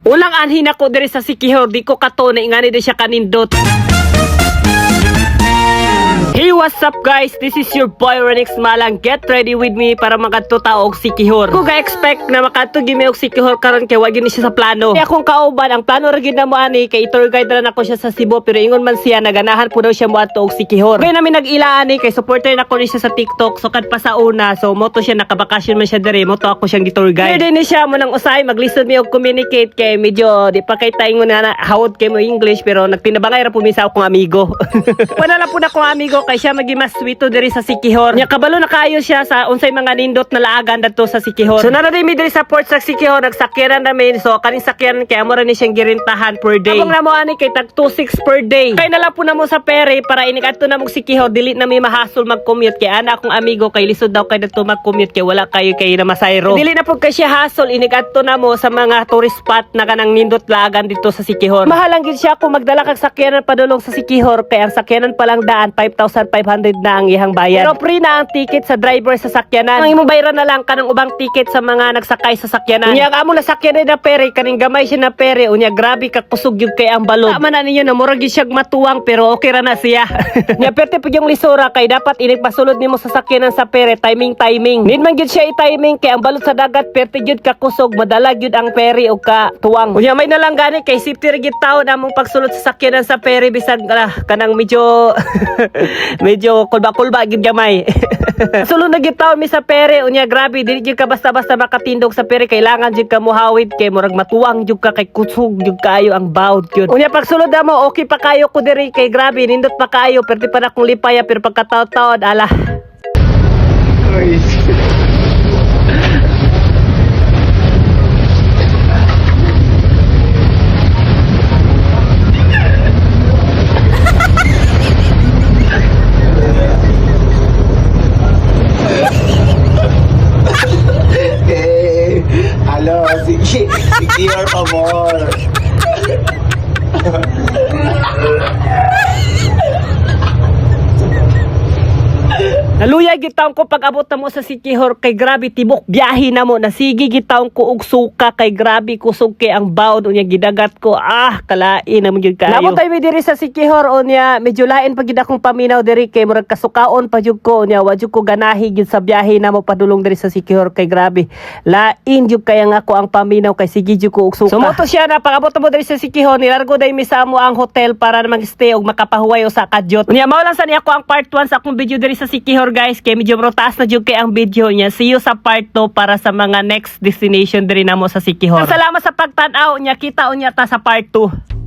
Ulang anhin ako diri sa Siquijor, di ko kato na ingani di siya kanindot. Hey, what's up guys? This is your boy Renix Malang. Get ready with me para makatuta og Siquijor. Kung ga-expect na makatugi mi og Siquijor karon kay wag ni siya sa plano. Kaya akong kauban, ang plano ra gid na mo ani kay tour guide na ako siya sa Cebu pero ingon man siya naganahan po daw siya mo ato og Siquijor. Kaya namin nag-ila ani kay supporter na ko ni siya sa TikTok. So kad pa sa una, so moto siya nakabakasyon man siya diri, moto ako siyang gi-tour guide. Here din ni siya mo nang usay mag-listen mi og communicate kay medyo di pa kay taingon na hawod kay mo English pero nagtinabangay ra po mi sa akong amigo. Wala lang po na akong amigo kay siya magi mas sweeto diri sa Siquijor. Nya kabalo na kayo siya sa unsay mga nindot na laagan dadto sa Siquijor. So nara mi diri sa port sa Siquijor, nagsakyanan namin. So kaning sakyan kay amo ra ni siyang girintahan per day. Abang namo ani kay tag 2.6 per day. Kay nala po na mo sa pere para inikadto na mo Siquijor, dili na mi mahasol mag-commute kay ana akong amigo kay lisod daw kay dadto mag-commute kay wala kayo kay na masayro. Dili na po kay siya hasol, inikadto na mo sa mga tourist spot na kanang nindot laagan dito sa Siquijor. Mahalang gid siya kung magdala kag sakyanan padulong sa Siquijor kay ang sakyanan pa lang daan 5,500 na ang ihang bayad. Pero free na ang ticket sa driver sa sakyanan. Ang imong bayaran na lang kanang ubang ticket sa mga nagsakay sa sakyanan. Unya amo na sakyanan na pere kaning gamay siya na pere unya grabe ka kusog gyud kay ang balod. Tama na ninyo na murag gyud siya matuwang pero okay ra na siya. Nya perte pud yung lisura kay dapat inig pasulod nimo sa sakyanan sa pere timing. Need man gyud siya i-timing kay ang balod sa dagat perte gyud ka kusog madala gyud ang pere og ka tuwang. Unya may nalang gani kay safety ra gyud taon among pagsulod sa sakyanan sa pere bisag kanang medyo medyo kulba gid gamay. Sulod na gid taon mi sa pere unya grabe dili gyud ka basta-basta makatindog sa pere, kailangan gyud ka muhawid kay murag matuwang gyud ka kay kusog gyud kayo ang bawd gyud. Unya pagsulod mo okay pa kayo ko diri kay grabe nindot pa kayo perti pa na akong lipaya pero pagkataon-taon ala. Halo, sige, por favor. Naluyay gitaon ko pag abot na mo sa Siquijor kay grabe tibok biyahe na mo nasigi gitaon ko og suka kay grabe kusog kay ang bawd unya gidagat ko kalain na mo gyud kayo. Namo tay mi diri sa Siquijor unya medyo lain pag gid akong paminaw diri kay murag kasukaon pa jud ko unya wa jud ko ganahi gyud sa biyahe na mo padulong diri sa Siquijor kay grabe lain jud kay ang ako ang paminaw kay sige jud ko og suka. Sumoto siya na pag abot mo diri sa Siquijor nilargo day mi sa amo ang hotel para na mag-stay og makapahuway sa kadyot. Unya mao lang sa niya ko ang part 1 sa akong video diri sa Siquijor guys kay medyo taas na jud kay ang video niya. See you sa part 2 para sa mga next destination diri namo sa Siquijor. Salamat sa pagtan-aw nya, kita unya ta sa part 2.